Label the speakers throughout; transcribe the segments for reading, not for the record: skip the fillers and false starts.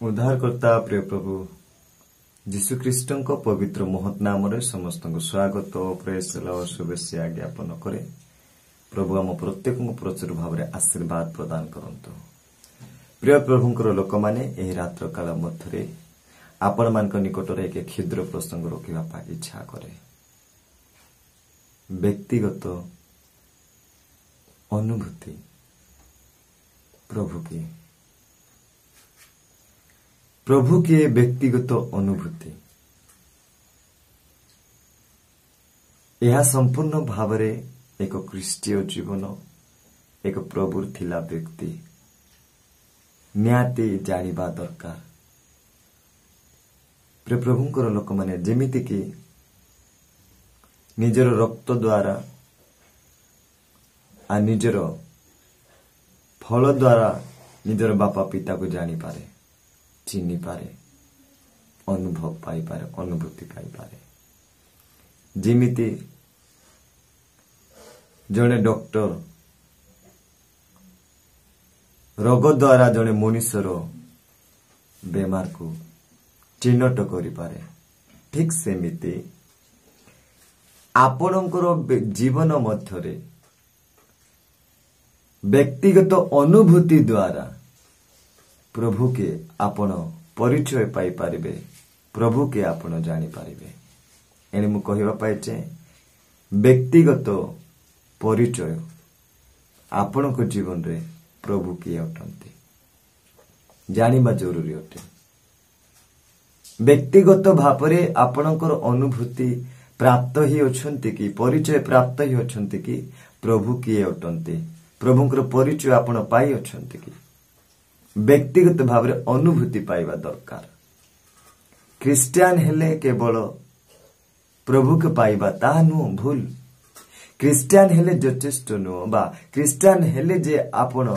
Speaker 1: उद्धारकर्ता प्रिय प्रभु जीशुख्रीष्ट पवित्र महत् नाम समस्त स्वागत प्रेसला और शुभेच्छा ज्ञापन करे। प्रभु आम प्रत्येक प्रचुर भाव में आशीर्वाद प्रदान करंतु। प्रिय प्रभुंकर लोक मैंने रात्र काल मध्य आपण मान निकट में एक क्षुद्र प्रसंग रखा इच्छा करे। व्यक्तिगत अनुभूति प्रभु के व्यक्तिगत अनुभूति यह संपूर्ण भाव एक ख्रीष्टीय जीवन एक प्रभु थिला व्यक्ति निहाती जानिबा दरकार। प्रिय प्रभुंकर लोक माने जेमिति कि निजर रक्त द्वारा आ निजर फल द्वारा निजर बापा पिता को जानी पारे, चिन्ही पारे, अनुभव पाई पारे, अनुभूति पाई पारे। जेमिति जने डॉक्टर रोग द्वारा जने मनुष्यर बेमार को चिन्हट करि पारे, ठीक सेमिति आपणकर जीवन मध्यरे व्यक्तिगत अनुभूति द्वारा प्रभु के आपण परिचय पाई पारिबे, प्रभु के आपण जानी पारिबे। एने मु कहिबा पाइचे व्यक्तिगत परिचय आपण को जीवन रे प्रभु किए अटंती जानिबा जरूरी अटे। व्यक्तिगत भावरे आपणकर अनुभूति प्राप्त ही अछंती कि परिचय प्राप्त ही अछंती कि प्रभु किए अटंती, प्रभुंकर परिचय आपण पाई अछंती कि व्यक्तिगत भाव अनुभूति पाइबा दरकार। ख्रीस्टियान हेले केवल प्रभु के पाइबा ता नुह भूल, ख्रीस्टियान हेले यथेष्ट नुह बा ख्रीस्टियान हेले जे आपण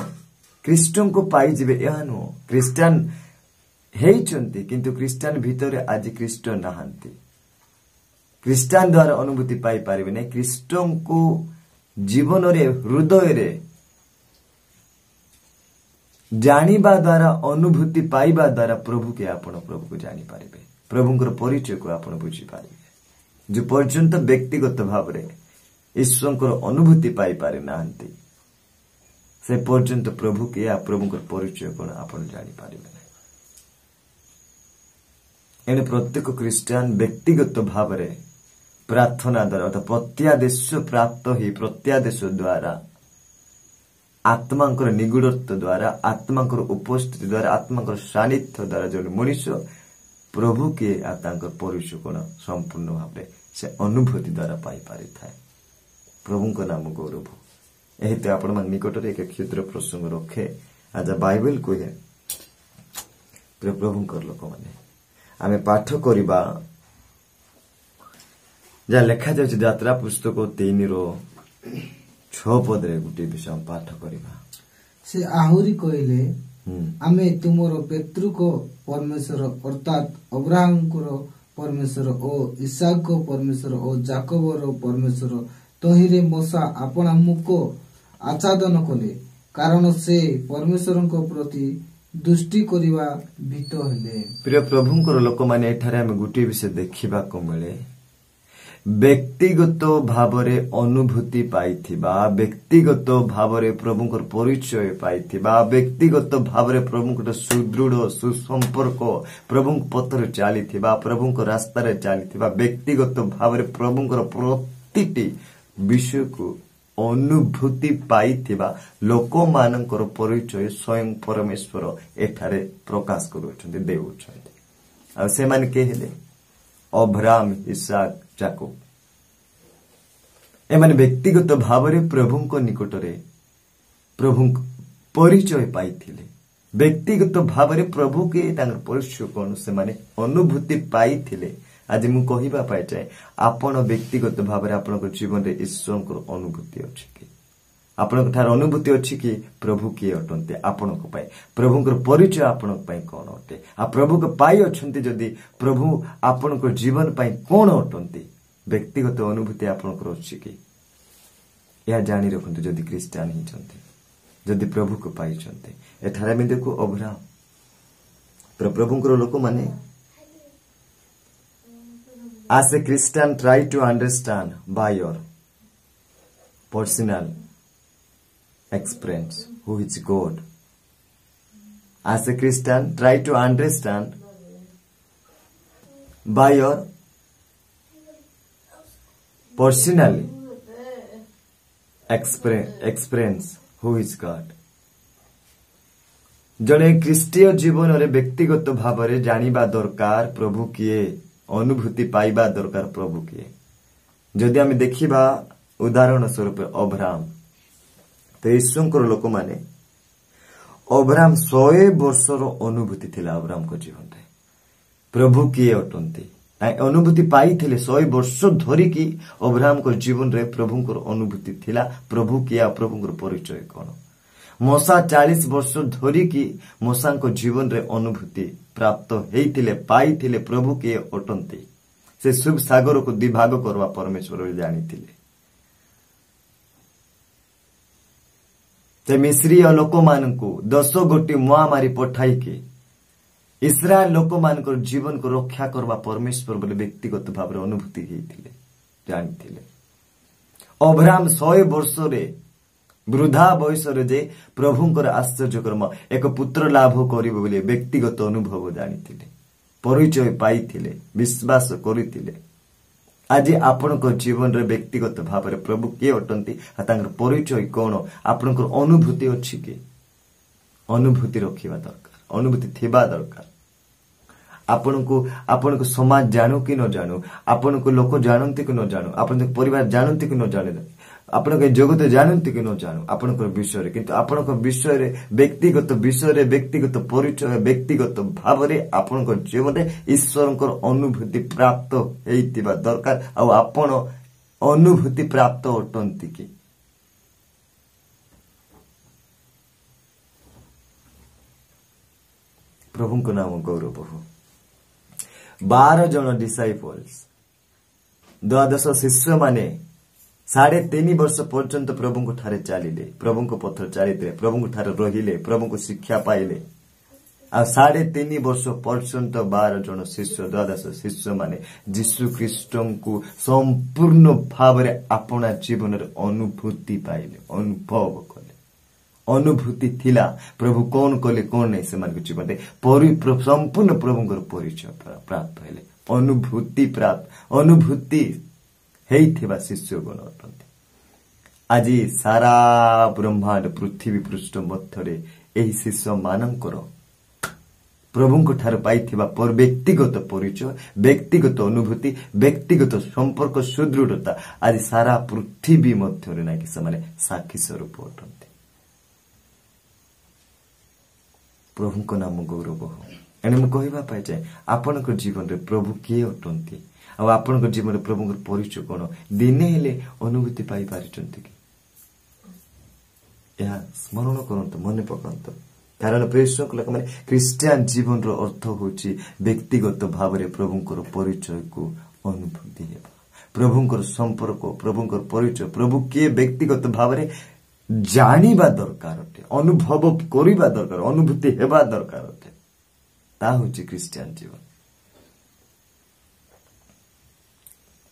Speaker 1: ख्रीष्टन को पाई जिबे यह नुह। ख्रीस्टियान हेइचंती किंतु ख्रीस्टियान भीतर आज ख्रीष्ट नाहांती। ख्रीस्टियान द्वारा अनुभूति पाई पारिबे नै, ख्रीष्टन को जीवन रे हृदय रे जानिबा द्वारा अनुभूति पाइबा द्वारा प्रभु के आपण प्रभु को जानी पारिबे, प्रभुंकर परिचय को आपण बुझी पारिबे। जो पर्यंत व्यक्तिगत भाव रे ईश्वरंकर अनुभूति पाई पारे नाहंती से पर्यंत प्रभु के या प्रभुंकर परिचय को आपण जानी पारिबे। एने प्रत्येक ख्रीस्टियान व्यक्तिगत भाव रे प्रार्थना द्वारा अर्थात प्रत्यादेश प्राप्त ही प्रत्यादेश द्वारा आत्मांकर निगुड़त्व द्वारा आत्मांकर उपस्थिति द्वारा आत्मांकर सानिध्य द्वारा जो मनुष्य प्रभु के आत्मांकर परिचय को संपूर्ण भाव से अनुभूति द्वारा पाई पारि थाए। प्रभु को नाम गौरव। यही तो आपण मान निकट रे एक क्षुद्र प्रसंग रखे आज बाइबल को है। प्रभु कर लोक माने आमे पाठ करिबा जा लेखा जाउछ यात्रा पुस्तक 3:6 पदरे गुटे विषय पाठ करिबा।
Speaker 2: से आहुरी कहले आमे तुमरो पितृ को परमेश्वर अर्थात अब्राहम को परमेश्वर ओ इसहाक को परमेश्वर ओ जाकब रो परमेश्वर तहिरे मोसा आपण मुको आच्छादन कले, कारण से परमेश्वर को प्रति दृष्टि करिवा भीत हेले।
Speaker 1: प्रिय प्रभुंकर लोक माने एठारे आमे गुटे विषय देखिबा को मिले। व्यक्तिगत भावरे अनुभूति पाइथिबा, व्यक्तिगत भावरे प्रभुंकर परिचय पाइथिबा, व्यक्तिगत भावरे प्रभुंकर सुदृढ़ सुसंपर्क प्रभुंक पथरे चलीथिबा, प्रभुंक रास्तारे चलीथिबा, व्यक्तिगत भावरे प्रभुंकर प्रतिटी विषय को अनुभूति पाइथिबा लोक मानकर परिचय स्वयं परमेश्वर एठारे प्रकाश करूछन्ते देउछन्ते। आ से मान के हेले अब्राहम इसहाक जाकब एमाने व्यक्तिगत भावरे प्रभुंक निकटरे प्रभु परिचय पाइथिले, व्यक्तिगत भावरे प्रभु के तांकर परिचय कोन से माने अनुभूति पाइथिले। आज मु कहिबा पाइ जाय आपण व्यक्तिगत भावरे आपनकर जीवन रे ईश्वरकर अनुभूति अछि कि आपनक थार अनुभूति अछि कि प्रभु के अटन्ते आपनक पाइ प्रभुंकर परिचय आपनक पाइ कोन अटे आ प्रभु के पाइ अछन्ते जदी प्रभु आपनकर जीवन पाइ कोन अटन्ते व्यक्तिगत अनुभूति आपनकर अछि कि या जानि रखंतु जदी ख्रीस्टियान हिचन्ते जदी प्रभु को पाइ छन्ते। एठारे में देखो अब्राहम प्रभुंकर लोक माने as a Christian try to understand by your personal experience who is God. As a Christian try to understand by your personal experience who is God. जने ख्रीष्टीय जीवन रे व्यक्तिगत भाव रे जानिबा दरकार प्रभु किए अनुभूति पाइबा दरकार प्रभु किए जदि आम देखिबा उदाहरण स्वरूप अब्राहम तो ईश्वर लोक माने अब्राहम 100 वर्षर अनुभूति थिला अब्राहम को जीवन रे प्रभु किए अटंती अनुभूति पाई थिले 100 वर्ष धरी की अब्राहम को जीवन रे प्रभु को अनुभूति थिला प्रभु किए प्रभु को परिचय कोन मूसा 40 वर्ष धरी की मूसा को जीवन रे अनुभूति प्राप्त हेइथिले पाइथिले प्रभु के अटंती से शुभ सागर को दिभाग करवा परमेश्वर जानिथिले ते मिस्री लोक मानकु 10 गोटी महामारी पठाई के इस्राएल लोक मानकर जीवन को रक्षा करवा परमेश्वर बोले व्यक्तिगत भाव रे अनुभूति हेइथिले जानिथिले अब्राहम 100 वर्ष रे वृद्धा बयस जे प्रभुंकर आश्चर्य कर्म एक पुत्र लाभ करिबो बोले व्यक्तिगत अनुभव जानिथिले परिचय पाइथिले विश्वास करिथिले आज आपनकर जीवन रे व्यक्तिगत भाव रे प्रभु के अटंती तांकर परिचय कोन आपनकर अनुभूति अछि के अनुभूति रखिबा दरकार अनुभूति थिबा दरकार आपनको समाज जानू कि न जानू आपनको लोक जानंती कि न जानू आपनको परिवार जानंती कि न जाने आपनक जगत जानंती कि न जानू आपनकर विषय रे किंतु आपनकर विषय रे व्यक्तिगत विषय रे व्यक्तिगत परिचय व्यक्तिगत भाव रे आपनकर जीवन रे ईश्वरकर अनुभूति प्राप्त हेइतिबा दरकार आ आपण अनुभूति प्राप्त अटंती कि प्रभुको नाम गौरव हो 12 जन डिसाइपल्स 12 शिष्य माने 3.5 वर्ष पर्यंत प्रभु को ठारे चलिले प्रभु को पथ चलिले प्रभु को ठारे रहिले प्रभु को शिक्षा पाइले आ 3.5 वर्ष पर्यंत 12 जन शिष्य 12 शिष्य माने यीशु ख्रीष्ट को संपूर्ण भाव रे अपना जीवन रे अनुभूति पाइले अनुभव कले अनुभूति थिला प्रभु कौन कले कौन नहीं से मान के जीवन रे संपूर्ण प्रभुଙ୍କର परिचय प्राप्त हेले अनुभूति प्राप्त अनुभूति हेइथिबा शिष्यगण अटंती आज सारा ब्रह्मांड पृथ्वी पृष्ठ मध्यरे एही शिष्य मानकर प्रभुଙ୍କ ठार पाइथिबा पर व्यक्तिगत परिचय व्यक्तिगत अनुभूति व्यक्तिगत संपर्क सुदृढ़ता आज सारा पृथ्वी मध्यरे ना कि समाने साक्षी स्वरूप अटंती प्रभुଙ୍କ नाम गौरव हो एने म कहिबा पाइ जाय आपनकर जीवन रे प्रभु के अटंती आ आपनकर जीवन रे प्रभुଙ୍କର परिचय कोन दिने हेले अनुभूति पाइ पारिचंती कि या स्मरण करंत मन पकंत कारण प्रेषक लोक माने क्रिश्चियन जीवन रो अर्थ होची व्यक्तिगत भाव रे प्रभुଙ୍କର परिचय को अनुभूति हेबा प्रभुଙ୍କର संपर्क प्रभुଙ୍କର परिचय प्रभु के व्यक्तिगत भाव रे जानिबा दरकार अटे अनुभव करिबा दरकार अनुभूति हेबा दरकार अटे ता होची क्रिश्चियन जीवन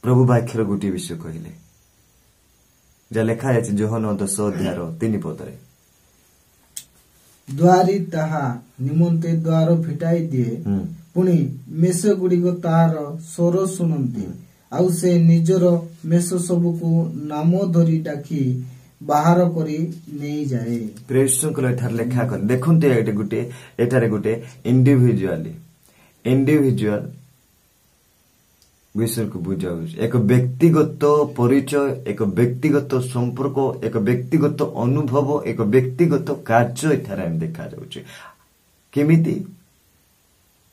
Speaker 1: प्रभु वाक्यर गोटे विषय कहले जा लेखा है जोहन 10 अध्याय 3 पदरे
Speaker 2: द्वारी ताहा निमंते द्वार फिटाई दिए पुणी मेष गुड़िक तार स्वर शुणती आउ से निजर मेष सबको नाम धरी डाकी बाहर करी नहीं जाए
Speaker 1: प्रेषक एठार लेखा कर देखंते एटे गुटे एटारे गुटे इंडिविजुअल विषय को बुझाऊ एक व्यक्तिगत परिचय एक व्यक्तिगत संपर्क एक व्यक्तिगत अनुभव एक व्यक्तिगत कार्य एठारे हम देखा जाउचे केमिति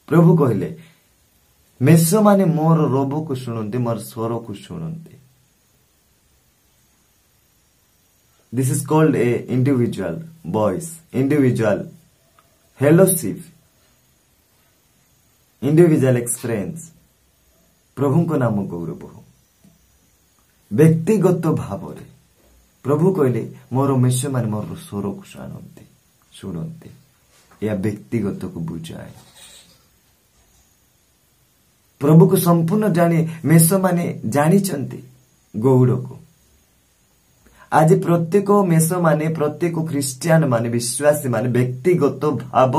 Speaker 1: प्रभु कहले मेष माने मोर रोब को सुनंते मोर स्वर को सुनंते this is called a individual voice individual fellowship individual experience प्रभु को नाम गौरव हो व्यक्तिगत भाव रे प्रभु कहले मोर मेष मान मोर स्वर को सुनते या व्यक्तिगत को बुझाए प्रभु को संपूर्ण जानी मेष माने जानिचंती गौड़ को। आज प्रत्येक मेष माने प्रत्येक ख्रिस्टियान माने विश्वासी माने व्यक्तिगत भाव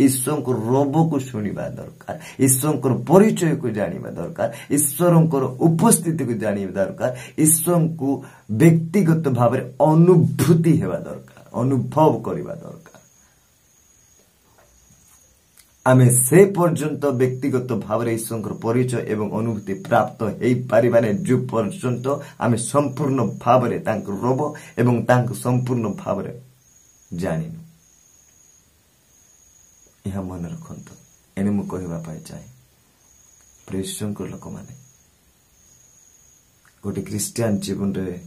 Speaker 1: ईश्वर को रब को शुणा दरकार, ईश्वर को परिचय को जानिबा दरकार, ईश्वर को उपस्थिति को जानिबा दरकार, ईश्वर को व्यक्तिगत भाव अनुभूति हेबा दरकार, अनुभव करबा दरकार। आमे से पर्यंत व्यक्तिगत भाव ईश्वर परिचय एवं अनुभूति प्राप्त हेई पारिबाने जो पर्यंत आमे संपूर्ण भाव रब एवं संपूर्ण भाव जानिनु। यह मन रखंतु। एने मु कहबा पाई चाहे प्रेषण लोक माने गोटे क्रिस्टियन जीवन रे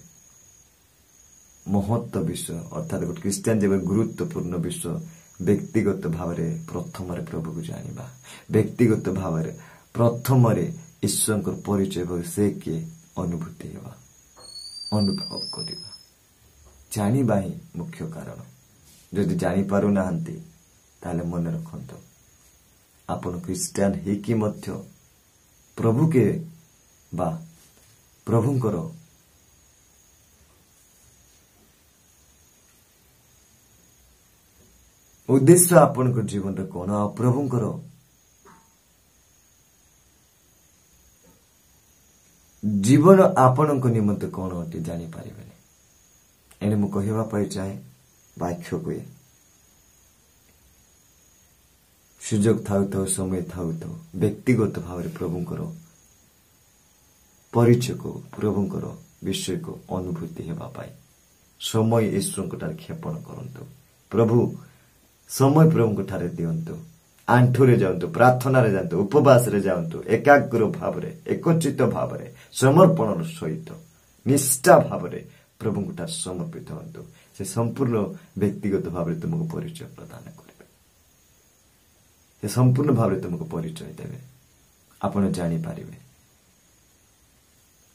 Speaker 1: महत्व विषय अर्थात गोटे क्रिस्टियन जीवन गुरुत्वपूर्ण विषय व्यक्तिगत भाव प्रथम प्रभु को जानिबा, व्यक्तिगत भाव प्रथम ईश्वर को परिचय से किए अनुभूति हेबा, अनुभव करबा, जानिबा ही मुख्य कारण। जदि जानि पारु नाहंती ताले मन रखंतु आपण क्रिस्टियन हे कि मध्य प्रभु के बा प्रभुंकर उद्देश्य आपण को जीवन रे कोन आ प्रभुंकर जीवन आपण को निमंत कोन अटी जानि पारिबेनी। एने मु कहबा पाई चाहे वाक्य को सुजोग थाउ तो समय थाउ तो व्यक्तिगत भाव रे प्रभुंकर परिचय को प्रभुंकर विषय को अनुभूति हेबा पाई समय ईश्वर को तार क्षेपण करंतु। प्रभु समय प्रभु ठारे दियंतु, आंठुरे जाऊंतु, प्रार्थना रे जाऊंतु, उपवास रे जाऊंतु, एकाग्र भाव रे एकचित भाव रे समर्पण सहित निष्ठा भाव रे प्रभु ठार समर्पित हंतु। से संपूर्ण व्यक्तिगत भाव रे तुमको परिचय प्रदान करिवे, से संपूर्ण भाव रे तुमको परिचय देवे, आपण जानि पारिबे।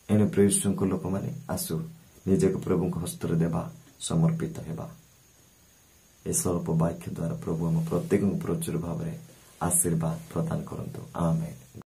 Speaker 1: एने प्रेषण लोक माने आसु निजे को प्रभु को हस्त रे देबा, समर्पित हेबा। ए स्वल्प वाक्य द्वारा प्रभु हम प्रत्येक प्रचुर भाव आशीर्वाद प्रदान करंतु। आमेन।